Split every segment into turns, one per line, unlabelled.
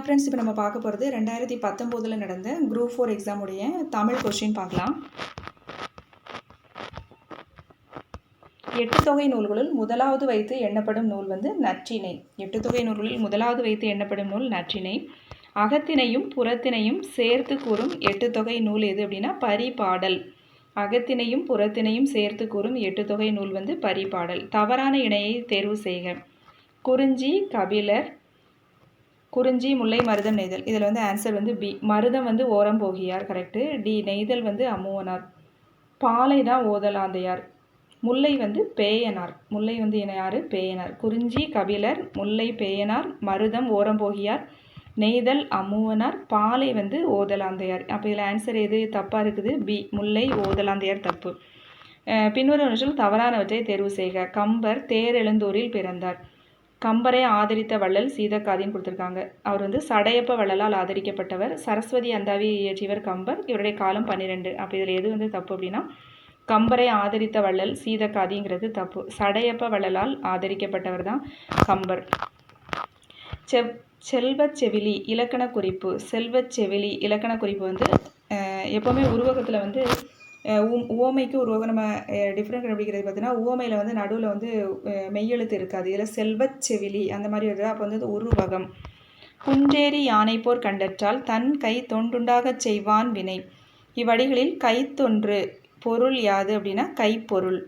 Friends, இப்போ நம்ம பார்க்க போகிறது 2019 நடந்த குரூப் 4 எக்ஸாமுடைய தமிழ் கொஸ்டின் பார்க்கலாம். 8 தொகை நூல்களுள் முதலாவது வைத்து எண்ணப்படும் நூல் நற்றிணை. 8 தொகை நூல்களில் முதலாவது வைத்து எண்ணப்படும் நூல் நற்றிணை. அகத்தினையும் புறத்தினையும் சேர்த்து கூறும் 8 தொகை நூல் எது அப்படின்னா பரிபாடல். அகத்தினையும் புறத்தினையும் சேர்த்து கூறும் 8 தொகை நூல் பரிபாடல். தவறான இணையை தேர்வு செய்க. குறிஞ்சி, கபிலர், குறிஞ்சி, முல்லை, மருதம், நெய்தல். இதில் ஆன்சர் பி. மருதம் ஓரம் போகியார், கரெக்டு. டி. நெய்தல் அமுவனார். பாலை தான் ஓதலாந்தையார். முல்லை பேயனார். முல்லை யார்? பேயனார். குறிஞ்சி கபிலர், முல்லை பேயனார், மருதம் ஓரம் போகியார், நெய்தல் அமுவனார், பாலை ஓதலாந்தையார். அப்போ இதில் ஆன்சர் எது தப்பாக இருக்குது? பி. முல்லை ஓதலாந்தையார் தப்பு. பின்வரும் தவறானவற்றை தேர்வு செய்க. கம்பர் தேரெழுந்தூரில் பிறந்தார். கம்பரை ஆதரித்த வள்ளல் சீதக்காதின்னு கொடுத்துருக்காங்க. அவர் சடையப்ப வள்ளலால் ஆதரிக்கப்பட்டவர். சரஸ்வதி அந்தாவி இயற்றியவர் கம்பர். இவருடைய காலம் 12. அப்போ இதில் எது தப்பு அப்படின்னா கம்பரை ஆதரித்த வள்ளல் சீதக்காதிங்கிறது தப்பு. சடையப்ப வள்ளலால் ஆதரிக்கப்பட்டவர் தான் கம்பர். செல்வச்செவிலி இலக்கண குறிப்பு. செல்வச்செவிலி இலக்கண குறிப்பு எப்போவுமே உருவகத்தில் உவமைக்கு உருவகம் நம்ம டிஃப்ரெண்ட் கண்டுபிடிக்கிறது பார்த்தீங்கன்னா உவமையில் நடுவில் மெய்யெழுத்து இருக்காது. இதில் செல்வச்செவிலி அந்த மாதிரி வருது. அப்போ உருவகம். குன்றேறி யானை போர் கண்டற்றால் தன் கை தொண்டுண்டாகச் செய்வான் வினை. இவ்வடிகளில் கைத்தொன்று பொருள் யாது அப்படின்னா கைப்பொருள்.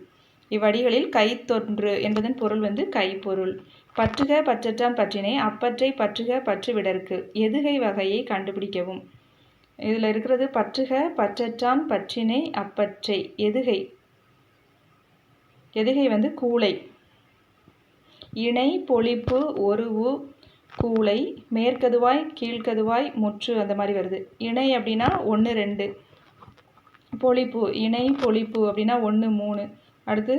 இவ்வடிகளில் கைத்தொன்று என்பதன் பொருள் கைப்பொருள். பற்றுக பற்றற்றான் பற்றினை அப்பற்றை பற்றுக பற்று விடற்கு. எதுகை வகையை கண்டுபிடிக்கவும். இதில் இருக்கிறது பற்றுக பற்றற்றான் பற்றினை அப்பற்றை. எதுகை கூளை. இணை பொழிப்பு ஒருவு கூளை. மேற்கதுவாய் கீழ்கதுவாய் முற்று அந்த மாதிரி வருது. இணை அப்படின்னா 1 2. பொழிப்பு இணை பொழிப்பு அப்படின்னா 1 3. அடுத்து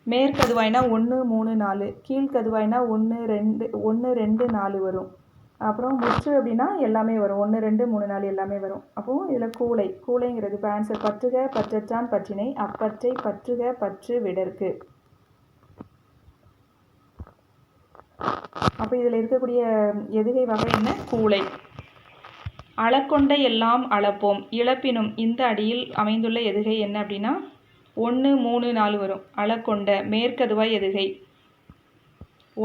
மேற்கதுவாய்னா 1 3 4. கீழ்கதுவாய்னா 1 2 4 வரும். அப்புறம் முற்று அப்படின்னா எல்லாமே வரும். 1 2 3 4 எல்லாமே வரும். அப்போது இதில் கூளைங்கிறது இப்போ ஆன்சர். பற்றுக பற்றற்றான் பற்றினை அப்பற்றை பற்றுக பற்று விடற்கு. அப்போ இதில் இருக்கக்கூடிய எதுகை வகை என்ன? கூளை. அளக்கொண்ட எல்லாம் அளப்போம் இழப்பினும் இந்த அடியில் அமைந்துள்ள எதுகை என்ன அப்படின்னா 1 3 4 வரும். அளக்கொண்ட மேற்கதுவாய் எதுகை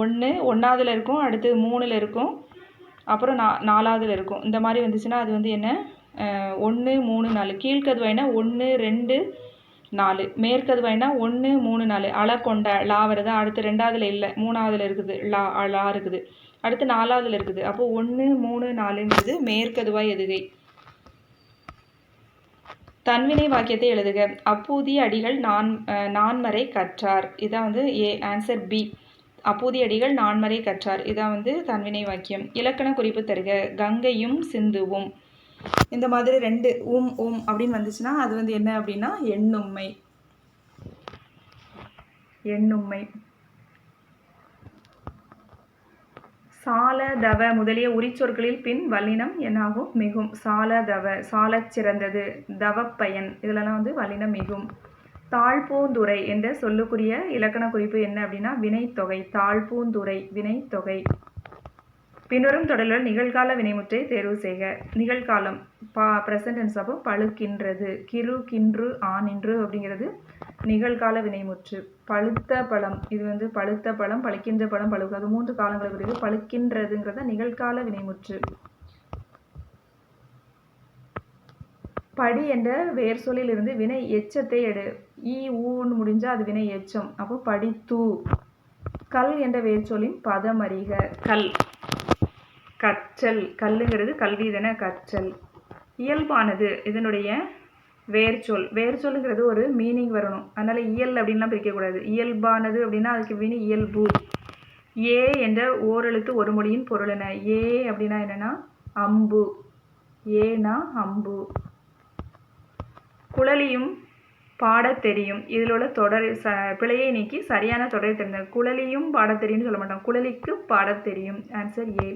1 1ஆவதுல இருக்கும், அடுத்து 3ல் இருக்கும், அப்புறம் 4ஆவதுல இருக்கும். இந்த மாதிரி வந்துச்சுன்னா அது என்ன 1 3 4. கீழ்கதுவாய்னா 1 2 4. மேற்கதுவாய்னா 1 3 4. அளக்கொண்ட லா வருதா? அடுத்து 2ஆவதுல இல்லை, 3ஆவதுல இருக்குது லா இருக்குது, அடுத்து 4ஆவதுல இருக்குது. அப்போ 1 3 4ங்கிறது மேற்கதுவாய் எதுகை. தன்வினை வாக்கியத்தை எழுதுக. அப்பூதி அடிகள் நான்மறை கற்றார். இதான் ஏ ஆன்சர் பி. அப்பூதி அடிகள் நான்மறை கற்றார். இதான் தன்வினை வாக்கியம். இலக்கண குறிப்பு தருக. கங்கையும் சிந்துவும். இந்த மாதிரி 2 அப்படின்னு வந்துச்சுன்னா அது என்ன அப்படின்னா எண்ணும்மை. சால தவ முதலிய உரிச்சொற்களில் பின் வல்லினம் என்னாகும்? மிகும். சால தவ சாலச் சிறந்தது, தவப்பயன், இதிலெல்லாம் வல்லினம் மிகும். தாழ்பூந்துறை என்ற சொல்லுக்குரிய இலக்கண குறிப்பு என்ன அப்படின்னா வினைத்தொகை. தாழ்பூந்துறை வினைத்தொகை. பின்வரும் தொடரில் நிகழ்கால வினைமுற்றை தேர்வு செய்க. நிகழ்காலம் ப்ரெசன்ட் டென்ஸ். அப்போ பழுக்கின்றது. கிரு கின்று ஆனின்று அப்படிங்கிறது நிகழ்கால வினைமுற்று. பழுத்த பழம் இது பழுத்த பழம், பழுக்கின்ற பழம், பழுக்காது 3 காலங்களை குறித்து. பழுக்கின்றதுங்கிறத நிகழ்கால வினைமுற்று. படி என்ற வேர் சொல்லில் இருந்து வினை எச்சத்தை எடு. ஊன்னு முடிஞ்சால் அது வினை எச்சம். அப்போ படித்து. கல் என்ற வேர் சொல்லின் பதம் அறிக. கல் கற்றல். கல்லுங்கிறது கல்வி தானே, கற்றல். இயல்பானது இதனுடைய வேர்ச்சொல். வேர்ச்சொல்லுங்கிறது ஒரு மீனிங் வரணும். அதனால் இயல் அப்படின்லாம் பிரிக்கக்கூடாது. இயல்பானது அப்படின்னா அதுக்கு வினை இயல்பு. ஏ என்ற ஓரெழுத்து ஒரு மொழியின் பொருள் என்ன? ஏ அப்படின்னா என்னென்னா அம்பு. ஏனா அம்பு. குழலியும் பாடத் தெரியும். இதில் உள்ள தொடர் பிழையை நீக்கி சரியான தொடரை தெரிந்த. குழலியும் பாடத் தெரியும்னு சொல்ல மாட்டோம். குழலிக்கு பாடத் தெரியும். Answer A.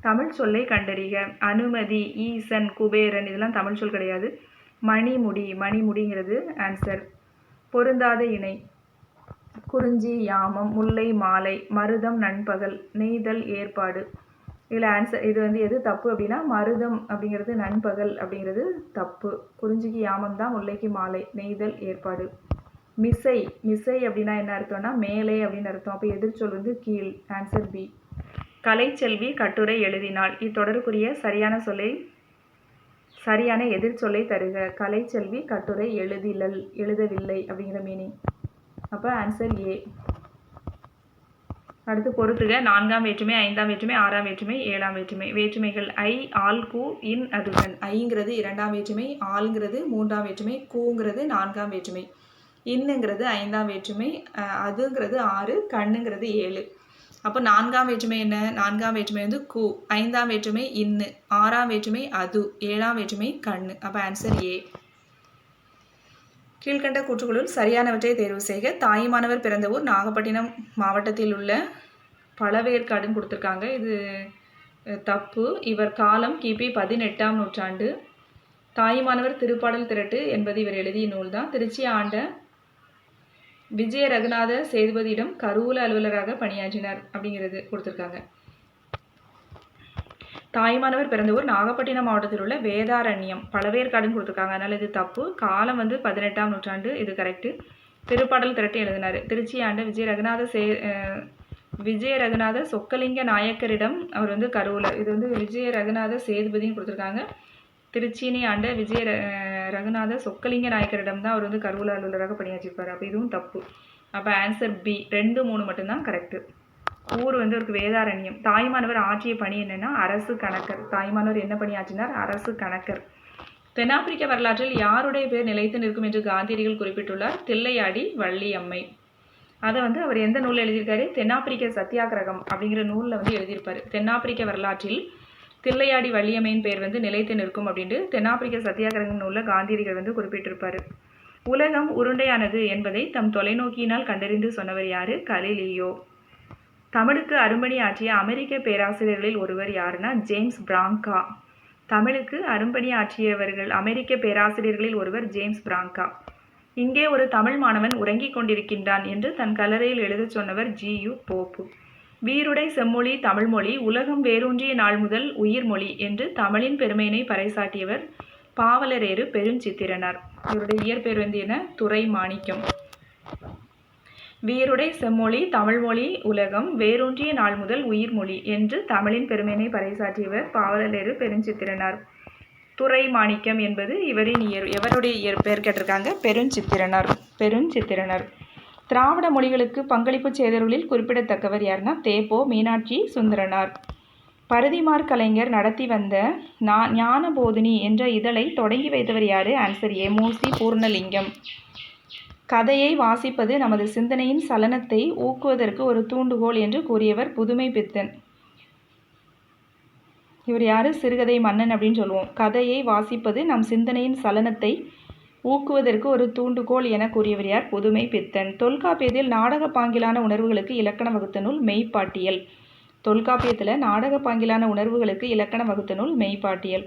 தமிழ் சொல்லை கண்டறிக. அனுமதி, ஈசன், குபேரன் இதெல்லாம் தமிழ் சொல் கிடையாது. மணிமுடி மணிமுடிங்கிறது ஆன்சர். பொருந்தாத இணை. குறிஞ்சி யாமம், முல்லை மாலை, மருதம் நண்பகல், நெய்தல் ஏற்பாடு. இதில் ஆன்சர் இது வந்து எது தப்பு அப்படின்னா மருதம் அப்படிங்கிறது நண்பகல் அப்படிங்கிறது தப்பு. குறிஞ்சிக்கு யாமம் முல்லைக்கு மாலை, நெய்தல் ஏற்பாடு. மிசை, மிசை அப்படின்னா என்ன அர்த்தம்னா மேலே அப்படின்னு அர்த்தம். அப்போ எதிர்ச்சொல் வந்து கீழ், ஆன்சர் பி. கலைச்செல்வி கட்டுரை எழுதினாள். இத்தொடருக்குரிய சரியான எதிர்ச்சொல்லை தருக. கலைச்செல்வி கட்டுரை எழுதவில்லை அப்படிங்கிற மீனிங். அப்போ ஆன்சர் ஏ. அடுத்து பொறுத்துக. 4ஆம் வேற்றுமை, 5ஆம் வேற்றுமை, 6ஆம் வேற்றுமை, 7ஆம் வேற்றுமை. வேற்றுமைகள் ஐ, ஆல், கு, இன், அதுகன். ஐங்கிறது 2ஆம் வேற்றுமை, ஆல்ங்கிறது 3ஆம் வேற்றுமை, கூங்கிறது 4ஆம் வேற்றுமை, இன்னுங்கிறது 5ஆம் வேற்றுமை, அதுங்கிறது 6, கண்ணுங்கிறது 7. அப்போ 4ஆம் வேற்றுமை என்ன? 4ஆம் வேற்றுமை வந்து கு, 5ஆம் வேற்றுமை இன்னு, 6ஆம் வேற்றுமை அது, 7ஆம் வேற்றுமை கண்ணு. அப்போ ஆன்சர் ஏ. கீழ்கண்ட கூற்றுகளுள் சரியானவற்றை தேர்வு செய்க. தாயுமானவர் பிறந்த ஊர் நாகப்பட்டினம் மாவட்டத்தில் உள்ள பழவேற்காடுன்னு கொடுத்துருக்காங்க. இது தப்பு. இவர் காலம் கிபி 18ஆம் நூற்றாண்டு. தாயுமானவர் திருப்பாடல் திரட்டு என்பது இவர் எழுதிய நூல் தான். திருச்சி ஆண்ட விஜய ரகுநாத சேதுபதியிடம் கருவூல அலுவலராக பணியாற்றினார் அப்படிங்கிறது கொடுத்துருக்காங்க. தாயுமானவர் பிறந்த ஊர் நாகப்பட்டினம் மாவட்டத்தில் உள்ள வேதாரண்யம், பழவேற்காடுன்னு கொடுத்துருக்காங்க. அதனால் இது தப்பு. காலம் வந்து 18ஆம் நூற்றாண்டு, இது கரெக்டு. திருப்பாடல் திரட்டு எழுதினார். திருச்சி ஆண்ட விஜய ரகுநாத சொக்கலிங்க நாயக்கரிடம் அவர் வந்து கருவூலர். இது வந்து விஜய ரகுநாத சேதுபதினு கொடுத்துருக்காங்க. திருச்சினி ஆண்ட ரகுநாத சொக்கலிங்க நாயக்கரிடம் தான் அவர் வந்து கருவூல அலுவலராக பணியாற்றிருப்பார். அப்போ இதுவும் தப்பு. அப்போ ஆன்சர் பி. 2, 3 மட்டும்தான் கரெக்டு. ஊர் வந்து ஒரு வேதாரண்யம். தாயுமானவர் ஆற்றிய பணி என்னன்னா அரசு கணக்கர். தாயுமானவர் என்ன பணி ஆற்றினார்? அரசு கணக்கர். தென்னாப்பிரிக்க வரலாற்றில் யாருடைய பேர் நிலைத்து நிற்கும் என்று காந்தியடிகள் குறிப்பிட்டுள்ளார்? தில்லையாடி வள்ளியம்மை. அதை வந்து அவர் எந்த நூலில் எழுதியிருக்காரு? தென்னாப்பிரிக்க சத்தியாகிரகம் அப்படிங்கிற நூலில் வந்து எழுதியிருப்பார். தென்னாப்பிரிக்க வரலாற்றில் தில்லையாடி வள்ளியம்மையின் பேர் வந்து நிலைத்து நிற்கும் அப்படின்ட்டு தென்னாப்பிரிக்க சத்தியாகிரகம் நூலில் காந்தியடிகள் வந்து குறிப்பிட்டிருப்பார். உலகம் உருண்டையானது என்பதை தம் தொலைநோக்கியினால் கண்டறிந்து சொன்னவர் யாரு? கலீலியோ. தமிழுக்கு அரும்பணி ஆற்றிய அமெரிக்க பேராசிரியர்களில் ஒருவர் யாருன்னா ஜேம்ஸ் பிராங்கா. தமிழுக்கு அரும்பணி ஆற்றியவர்கள் அமெரிக்க பேராசிரியர்களில் ஒருவர் ஜேம்ஸ் பிராங்கா. இங்கே ஒரு தமிழ் மாணவன் உறங்கிக் கொண்டிருக்கின்றான் என்று தன் கல்லறையில் எழுதச் சொன்னவர் ஜி.யு. போப்பு. வீருடை செம்மொழி தமிழ்மொழி உலகம் வேரூன்றிய நாள் முதல் உயிர்மொழி என்று தமிழின் பெருமையினை பறைசாட்டியவர் பாவலரேறு பெருஞ்சித்திரனார். இவருடைய இயற்பெயர் வந்து என்ன? துரை மாணிக்கம். வீருடை செம்மொழி தமிழ்மொழி உலகம் வேரூன்றிய நாள் முதல் உயிர்மொழி என்று தமிழின் பெருமையினை பறைசாற்றியவர் பாவலரேறு பெருஞ்சித்திரனார். துரை மாணிக்கம் என்பது எவருடைய இயற்பெயர் கேட்டிருக்காங்க? பெருஞ்சித்திரனார். திராவிட மொழிகளுக்கு பங்களிப்பு செய்தவர்களில் குறிப்பிடத்தக்கவர் யாருன்னா தேப்போ மீனாட்சி சுந்தரனார். பருதிமார் கலைஞர் நடத்தி வந்த ஞான போதினி என்ற இதழை தொடங்கி வைத்தவர் யாரு? Answer A. மூசி பூர்ணலிங்கம். கதையை வாசிப்பது நமது சிந்தனையின் சலனத்தை ஊக்குவதற்கு ஒரு தூண்டுகோல் என்று கூறியவர் புதுமை பித்தன். இவர் யாரு? சிறுகதை மன்னன் அப்படின்னு சொல்லுவோம். கதையை வாசிப்பது நம் சிந்தனையின் சலனத்தை ஊக்குவதற்கு ஒரு தூண்டுகோல் என கூறியவர் யார்? புதுமை பித்தன். தொல்காப்பியத்தில் நாடக பாங்கிலான உணர்வுகளுக்கு இலக்கணம் வகுத்த நூல் மெய்ப்பாட்டியல். தொல்காப்பியத்தில் நாடக பாங்கிலான உணர்வுகளுக்கு இலக்கணம் வகுத்த நூல் மெய்ப்பாட்டியல்.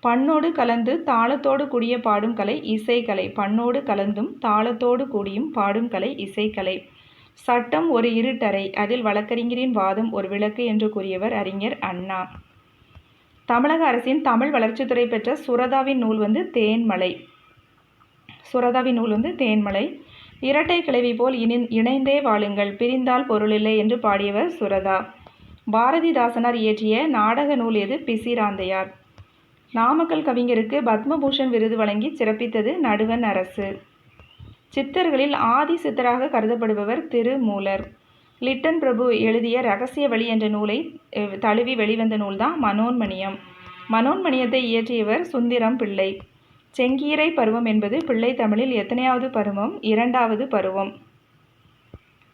பண்ணோடு கலந்து தாளத்தோடு கூடிய பாடும் கலை இசைக்கலை. பண்ணோடு கலந்தும் தாளத்தோடு கூடியும் பாடும் கலை இசைக்கலை. சட்டம் ஒரு இருட்டறை, அதில் வழக்கறிஞரின் வாதம் ஒரு விளக்கு என்று கூறியவர் அறிஞர் அண்ணா. தமிழக அரசின் தமிழ் வளர்ச்சித்துறை பெற்ற சுரதாவின் நூல் வந்து தேன்மலை. தேன்மலை. இரட்டை கிளவி போல் இணைந்தே வாழுங்கள், பிரிந்தால் பொருளில்லை என்று பாடியவர் சுரதா. பாரதிதாசனார் இயற்றிய நாடக நூல் எது? பிசிராந்தையார். நாமக்கல் கவிஞருக்கு பத்மபூஷன் விருது வழங்கி சிறப்பித்தது நடுவண் அரசு. சித்தர்களில் ஆதி சித்தராக கருதப்படுபவர் திருமூலர். லிட்டன் பிரபு எழுதிய ரகசிய வழி என்ற நூலை தழுவி வெளிவந்த நூல்தான் மனோன்மணியம். மனோன்மணியத்தை இயற்றியவர் சுந்தரம் பிள்ளை. செங்கீரை பருவம் என்பது பிள்ளை தமிழில் எத்தனையாவது பருவம்? 2வது பருவம்.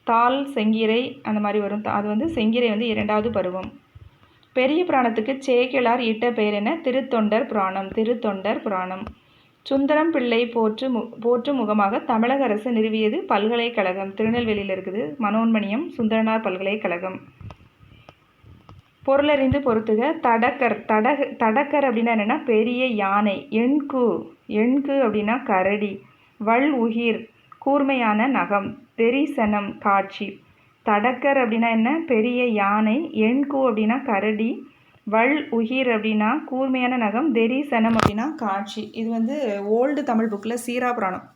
தாள் செங்கீரை அந்த மாதிரி வரும். அது வந்து செங்கீரை வந்து 2வது பருவம். பெரிய புராணத்துக்கு சேக்கிழார் இட்ட பெயர் என்ன? திருத்தொண்டர் புராணம். சுந்தரம் பிள்ளை போற்றும் முகமாக தமிழக அரசு நிறுவியது பல்கலைக்கழகம். திருநெல்வேலியில் இருக்குது. மனோன்மணியம் சுந்தரனார் பல்கலைக்கழகம். பொருளறிந்து பொறுத்துக. தடக்கர் அப்படின்னா என்னென்னா பெரிய யானை. எண்கு அப்படின்னா கரடி. வல் உகிர் கூர்மையான நகம். தெரிசனம் காட்சி. தடக்கர் அப்படின்னா என்ன? பெரிய யானை. எண்கு அப்படின்னா கரடி. வள் உகிர் அப்படின்னா கூர்மையான நகம், தெரிசனம் அப்படின்னா காட்சி. இது வந்து ஓல்டு தமிழ் புக்கில் சீரா புராணம்.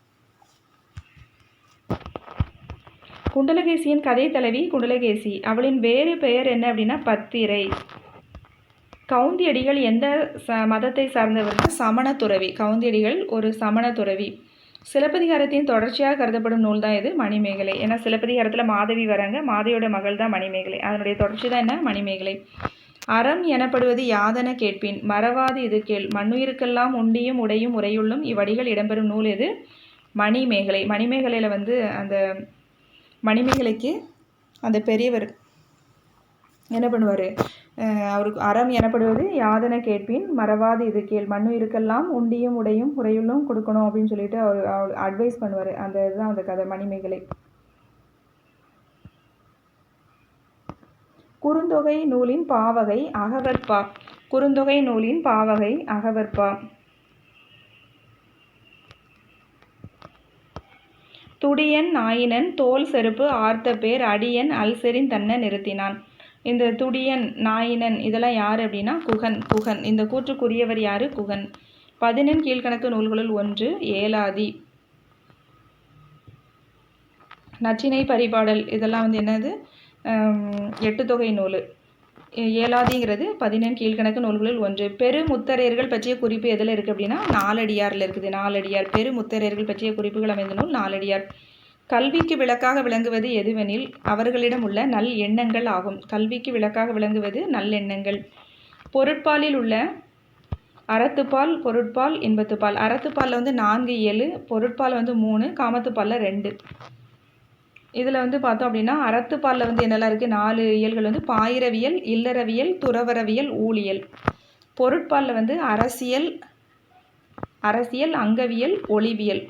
குண்டலகேசியின் கதை தலைவி குண்டலகேசி. அவளின் வேறு பெயர் என்ன அப்படின்னா பத்திரை. கவுந்தியடிகள் எந்த மதத்தை சார்ந்தவர்னா சமண துறவி. கவுந்தியடிகள் ஒரு சமண துறவி. சிலப்பதிகாரத்தின் தொடர்ச்சியாக கருதப்படும் நூல் தான் இது மணிமேகலை. ஏன்னா சிலப்பதிகாரத்தில் மாதவி வராங்க, மாதவியோட மகள் தான் மணிமேகலை. அதனுடைய தொடர்ச்சி தான் என்ன மணிமேகலை. அறம் எனப்படுவது யாதென கேட்பின் மறவாது இது கேள், மண்ணுயிருக்கெல்லாம் உண்டியும் உடையும் உரையுள்ளும் இவ்வடிகள் இடம்பெறும் நூல் எது மணிமேகலை. மணிமேகலையில் வந்து அந்த மணிமேகலைக்கு அந்த பெரியவர் என்ன பண்ணுவார், அவருக்கு அறம் எனப்படுவது யாதென கேட்பின் மறவாது இது கேள், மண்ணுயிருக்கெல்லாம் உண்டியும் உடையும் உரையுள்ளும் கொடுக்கணும் அப்படின்னு சொல்லிட்டு அவர் அட்வைஸ் பண்ணுவார். அந்த இதுதான் அந்த கதை மணிமேகலை. குறுந்தொகை நூலின் பாவகை அகவற்பா. குறுந்தொகை நூலின் பாவகை அகவற்பா. துடியன் நாயினன் தோல் செருப்பு ஆர்த்த பேர் அடியன் அல்செறின் தன்ன நிறுத்தினான். இந்த துடியன் நாயினன் இதெல்லாம் யார் அப்படின்னா குகன். குகன் இந்த கூற்றுக்குரியவர் யார் குகன். 11 கீழ்கணக்கு நூல்களுள் ஒன்று ஏலாதி. நச்சினை பரிபாடல் இதெல்லாம் வந்து என்னது 8 தொகை நூல். ஏலாதிங்கிறது 11 கீழ்கணக்கு நூல்களில் ஒன்று. பெருமுத்தரையர்கள் பற்றிய குறிப்பு எதில் இருக்குது அப்படின்னா நாலடியாரில் இருக்குது. நாலடியார் பெருமுத்தரையர்கள் பற்றிய குறிப்புகள் அமைந்த நூல் நாலடியார். கல்விக்கு விளக்காக விளங்குவது எதுவெனில் அவர்களிடம் உள்ள நல் எண்ணங்கள் ஆகும். கல்விக்கு விளக்காக விளங்குவது நல்லெண்ணங்கள். பொருட்பாலில் உள்ள அறத்துப்பால் பொருட்பால் இன்பத்துப்பால். அறத்துப்பாலில் வந்து 4 இயல், பொருட்பால் வந்து 3, காமத்துப்பாலில் 2. இதில் வந்து பார்த்தோம் அப்படின்னா அறத்துப்பாலில் வந்து என்னெல்லாம் இருக்குது 4 இயல்கள் வந்து பாயிரவியல், இல்லறவியல், துறவரவியல், ஊழியல். பொருட்பாலில் வந்து அரசியல், அங்கவியல், ஒளிவியல்.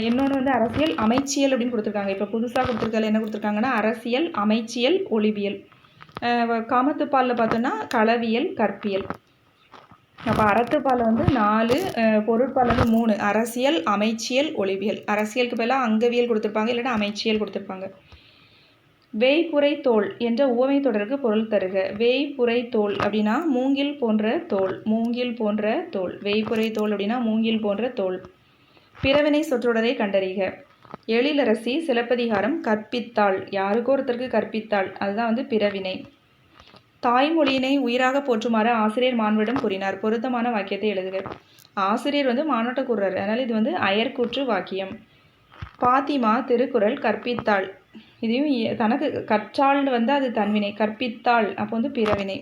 இன்னொன்று வந்து அரசியல் அமைச்சியல் அப்படின்னு கொடுத்துருக்காங்க. இப்போ புதுசாக கொடுத்துருக்கல என்ன கொடுத்துருக்காங்கன்னா அரசியல், அமைச்சியல், ஒளிவியல். காமத்துப்பாலில் பார்த்தோன்னா களவியல், கற்பியல். அப்போ அறத்துப்பாலில் வந்து 4, பொருட்பால் வந்து 3, அரசியல், அமைச்சியல், ஒளிவியல். அரசியலுக்கு பதிலாக அங்கவியல் கொடுத்துருப்பாங்க, இல்லைன்னா அமைச்சியல் கொடுத்துருப்பாங்க. வேய்புரை தோல் என்ற உவமை தொடருக்கு பொருள் தருக. வேய்புரை தோல் அப்படின்னா மூங்கில் போன்ற தோல். மூங்கில் போன்ற தோல். வேய்புரை தோல் அப்படின்னா மூங்கில் போன்ற தோல். பிறவினை சொற்றொடரை கண்டறிக. எழிலரசி சிலப்பதிகாரம் கற்பித்தாள். யாருக்கோ ஒருத்தருக்கு கற்பித்தாள், அதுதான் வந்து பிறவினை. தாய்மொழியினை உயிராக போற்றுமாறு ஆசிரியர் மாணவரிடம் கூறினார். பொருத்தமான வாக்கியத்தை எழுதுக. ஆசிரியர் வந்து மாணவர்கிட்ட கூறுறாரு, அதனால் இது வந்து அயற்கூற்று வாக்கியம். பாத்திமா திருக்குறள் கற்பித்தாள். இதையும் தனக்கு கற்றாள்னு வந்து அது தன்வினை, கற்பித்தாள் அப்போ வந்து பிறவினை.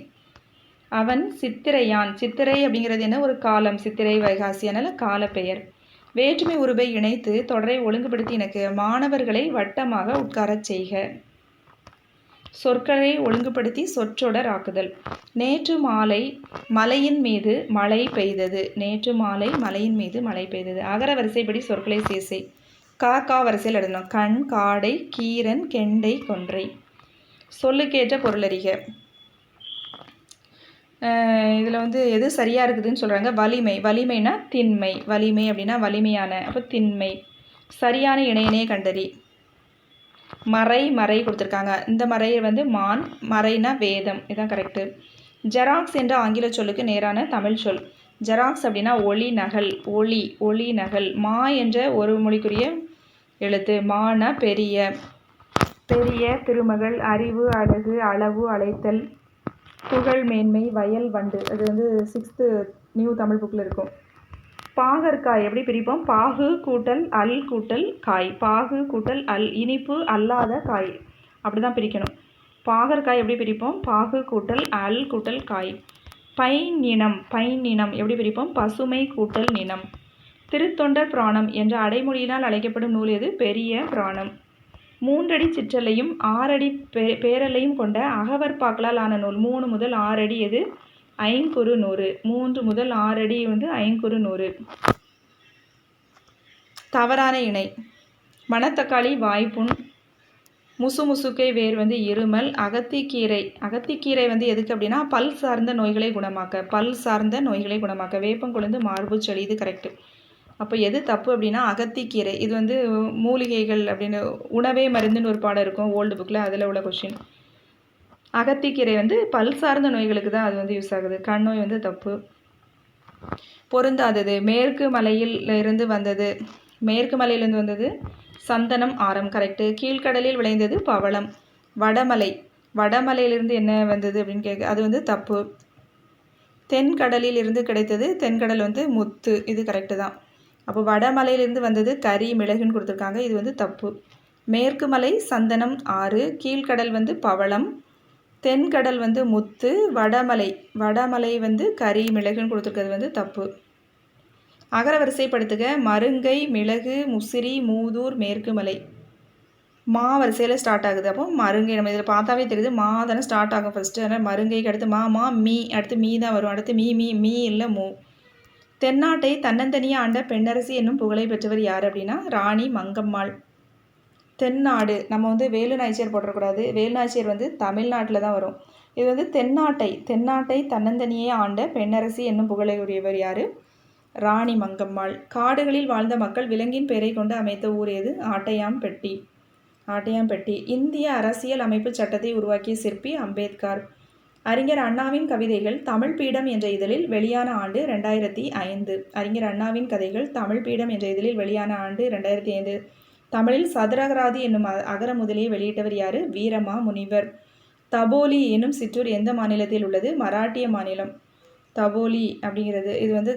அவன் சித்திரையான். சித்திரை அப்படிங்கிறது என்ன ஒரு காலம், சித்திரை வைகாசி, அதனால் காலப்பெயர். வேற்றுமை உருவை இணைத்து தொடரை ஒழுங்குபடுத்தி எனக்கு மாணவர்களை வட்டமாக உட்காரச் செய்க. சொற்களை ஒழுங்குபடுத்தி சொற்றொடர் ஆக்குதல். நேற்று மாலை மலையின் மீது மழை பெய்தது. நேற்று மாலை மலையின் மீது மழை பெய்தது. அகர வரிசைப்படி சொற்களை சேர்சை. கா வரிசையில் எழுதணும். கண், காடை, கீரன், கெண்டை, கொன்றை. சொல்லுக்கேற்ற பொருளறிக. இதில் வந்து எது சரியாக இருக்குதுன்னு சொல்கிறாங்க. வலிமை. வலிமைனா திண்மை. வலிமை அப்படின்னா வலிமையான, அப்போ திண்மை. சரியான இணையனே கண்டறி. மறை கொடுத்துருக்காங்க. இந்த மறையை வந்து மான், மறைனா வேதம், இதுதான் கரெக்டு. ஜெராக்ஸ் என்ற ஆங்கில சொல்லுக்கு நேரான தமிழ் சொல். ஜெராக்ஸ் அப்படின்னா ஒளி நகல். ஒளி நகல். மா என்ற ஒரு மொழிக்குரிய எழுத்து. மானா பெரிய. திருமகள், அறிவு, அழகு, அளவு, அழைத்தல், புகழ், மேன்மை, வயல், வண்டு. அது வந்து 6th நியூ தமிழ் புக்கில் இருக்கும். பாகற்காய் எப்படி பிரிப்போம்? பாகு கூட்டல் அல் கூட்டல் காய். பாகு கூட்டல் அல், இனிப்பு அல்லாத காய், அப்படி தான் பிரிக்கணும். பாகற்காய் எப்படி பிரிப்போம்? பாகு கூட்டல் அல் கூட்டல் காய். பைநினம் எப்படி பிரிப்போம்? பசுமை கூட்டல் நினம். திருத்தொண்டர் புராணம் என்ற அடைமொழியினால் அழைக்கப்படும் நூல் எது? பெரிய புராணம். 3 அடி சிற்றலையும் 6 அடி பேரலையும் கொண்ட அகவற்பாக்களால் ஆன நூல். 3 முதல் 6 அடி எது? ஐங்குறு நூறு. 3 முதல் 6 அடி வந்து ஐங்குறு நூறு. தவறான இணை. மணத்தக்காளி வாய்ப்புண். முசுமுசுக்கை வேர் வந்து இருமல். அகத்திக்கீரை வந்து எதுக்கு அப்படின்னா பல் சார்ந்த நோய்களை குணமாக்க. வேப்பங்குழுந்து மார்புச்சளி, இது கரெக்டு. அப்போ எது தப்பு அப்படின்னா அகத்திக்கீரை. இது வந்து மூலிகைகள் அப்படின்னு உணவே மருந்துன்னு ஒரு பாடம் இருக்கும் ஓல்டு புக்கில், அதில் உள்ள கொஷின். அகத்திக்கீரை வந்து பல் சார்ந்த நோய்களுக்கு தான் அது வந்து யூஸ் ஆகுது. கண் நோய் வந்து தப்பு. பொருந்தாதது. மேற்கு மலையில் இருந்து வந்தது. மேற்கு மலையிலிருந்து வந்தது சந்தனம், ஆரம். கரெக்டு. கீழ்கடலில் விளைந்தது பவளம். வடமலை. வடமலையிலிருந்து என்ன வந்தது அப்படின்னு கேட்க, அது வந்து தப்பு. தென்கடலில் இருந்து கிடைத்தது. தென்கடல் வந்து முத்து. இது கரெக்டு தான். அப்போ வடமலையிலிருந்து வந்தது கறி, மிளகுன்னு கொடுத்துருக்காங்க. இது வந்து தப்பு. மேற்கு மலை சந்தனம், ஆறு. கீழ்கடல் வந்து பவளம். தென்கடல் வந்து முத்து. வடமலை வந்து கறி, மிளகுன்னு கொடுத்துருக்கிறது வந்து தப்பு. அகரவரிசைப்படுத்துக. மருங்கை, மிளகு, முசிறி, மூதூர், மேற்கு மலை. மா வரிசையில் ஸ்டார்ட் ஆகுது. அப்போ மருங்கை நம்ம இதில் பார்த்தாவே தெரியுது மா தானே ஸ்டார்ட் ஆகும் ஃபஸ்ட்டு. அதனால் மருங்கைக்கு அடுத்து மா மீ, அடுத்து மீ தான் வரும். அடுத்து மீ இல்லை மூ. தென்னாட்டை தன்னந்தனியாக ஆண்ட பெண்ணரசி என்னும் புகழை பெற்றவர் யார் அப்படின்னா ராணி மங்கம்மாள். தென்னாடு நம்ம வந்து வேலு நாச்சியார் போடக்கூடாது. வேலு நாச்சியார் வந்து தமிழ்நாட்டில் தான் வரும். இது வந்து தென்னாட்டை தன்னந்தனியே ஆண்ட பெண்ணரசி என்னும் புகழை உடையவர் யார்? ராணி மங்கம்மாள். காடுகளில் வாழ்ந்த மக்கள் விலங்கின் பெயரை கொண்டு அமைத்த ஊர் எது? ஆட்டையாம்பட்டி. இந்திய அரசியல் அமைப்பு சட்டத்தை உருவாக்கிய சிற்பி அம்பேத்கர். அறிஞர் அண்ணாவின் கவிதைகள் தமிழ் பீடம் என்ற இதழில் வெளியான ஆண்டு 2005. அறிஞர் அண்ணாவின் கதைகள் தமிழ் பீடம் என்ற இதழில் வெளியான ஆண்டு 2005. தமிழில் சதுரகராதி என்னும் அகர முதலியை வெளியிட்டவர் யாரு? வீரமா முனிவர். தபோலி என்னும் சிற்றூர் எந்த மாநிலத்தில் உள்ளது? மராட்டிய மாநிலம். தபோலி அப்படிங்கிறது இது வந்து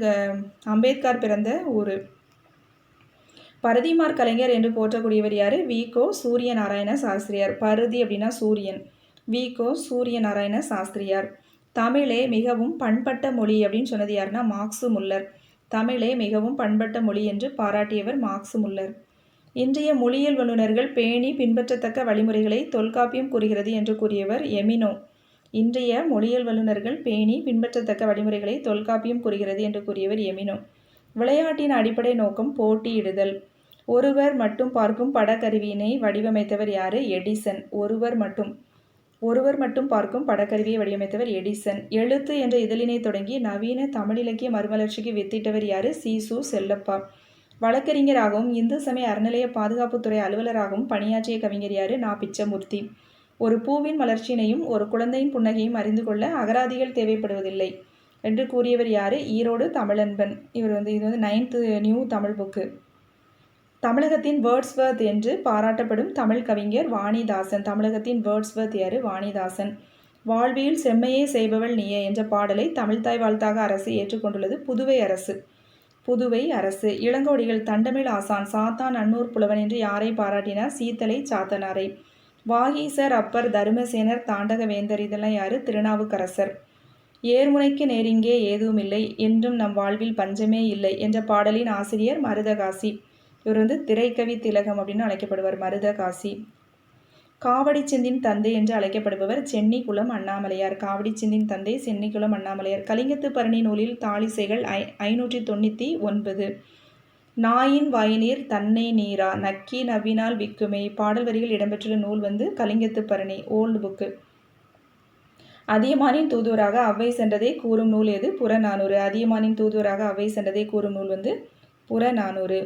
அம்பேத்கர் பிறந்த ஊர். பரதிமார் கலைஞர் என்று போற்றக்கூடியவர் யார்? வி.கோ. சூரியநாராயண சாஸ்திரியார். பருதி அப்படின்னா சூரியன். வி.கோ. சூரியநாராயண சாஸ்திரியார். தமிழே மிகவும் பண்பட்ட மொழி அப்படின்னு சொன்னது யாருன்னா மார்க்சு முல்லர். தமிழே மிகவும் பண்பட்ட மொழி என்று பாராட்டியவர் மார்க்சு முல்லர். இன்றைய மொழியியல் வல்லுநர்கள் பேணி பின்பற்றத்தக்க வழிமுறைகளை தொல்காப்பியம் கூறுகிறது என்று கூறியவர் எமினோ. இன்றைய மொழியியல் வல்லுநர்கள் பேணி பின்பற்றத்தக்க வழிமுறைகளை தொல்காப்பியம் கூறுகிறது என்று கூறியவர் எமினோ. விளையாட்டின் அடிப்படை நோக்கம் போட்டியிடுதல். ஒருவர் மட்டும் பார்க்கும் படக்கருவியினை வடிவமைத்தவர் யாரு? எடிசன். ஒருவர் மட்டும் பார்க்கும் படக்கருவியை வடிவமைத்தவர் எடிசன். எழுத்து என்ற இதழினை தொடங்கி நவீன தமிழிலக்கிய மறுமலர்ச்சிக்கு வித்திட்டவர் யாரு? சீசு செல்லப்பா. வழக்கறிஞராகவும் இந்து சமய அறநிலைய பாதுகாப்புத்துறை அலுவலராகவும் பணியாற்றிய கவிஞர் யாரு? நா. பிச்சமூர்த்தி. ஒரு பூவின் மலர்ச்சியினையும் ஒரு குழந்தையின் புன்னகையும் அறிந்து கொள்ள அகராதிகள் தேவைப்படுவதில்லை என்று கூறியவர் யாரு? ஈரோடு தமிழன்பன். இது வந்து 9th நியூ தமிழ் புக்கு. தமிழகத்தின் வேர்ட்ஸ்வர்த் என்று பாராட்டப்படும் தமிழ் கவிஞர் வாணிதாசன். தமிழகத்தின் வேர்ட்ஸ்வர்த் யாரு? வாணிதாசன். வாழ்வியில் செம்மையே செய்பவள் நீயே என்ற பாடலை தமிழ்தாய் வாழ்த்தாக அரசு ஏற்றுக்கொண்டுள்ளது புதுவை அரசு. இளங்கோடிகள் தண்டமிழ் ஆசான் சாத்தான் அன்னூர் புலவன் என்று யாரை பாராட்டினார்? சீத்தலை சாத்தனாரை. வாகீசர், அப்பர், தருமசேனர், தாண்டக வேந்தர் இதெல்லாம் யாரு? திருநாவுக்கரசர். ஏர்முனைக்கு நேரிங்கே ஏதுமில்லை என்றும் நம் வாழ்வில் பஞ்சமே இல்லை என்ற பாடலின் ஆசிரியர் மருதகாசி. இவர் வந்து திரைக்கவி திலகம் அப்படின்னு அழைக்கப்படுவார். மருதகாசி. காவடி சிந்தின் தந்தை என்று அழைக்கப்படுபவர் சென்னிகுளம் அண்ணாமலையார். காவடி சிந்தின் தந்தை சென்னிகுளம் அண்ணாமலையார். கலிங்கத்து பரணி நூலில் தாளிசைகள் 599. நாயின் வாயினீர் தன்னை நீரா நக்கி நவ்வினால் விக்குமே. பாடல் வரிகள் இடம்பெற்றுள்ள நூல் வந்து கலிங்கத்து பரணி, ஓல்டு புக்கு. அதியமானின் தூதுவராக அவ்வை சென்றதை கூறும் நூல் எது? புறநானூறு. அதியமானின் தூதுவராக அவ்வை சென்றதை கூறும் நூல் வந்து புறநானூறு.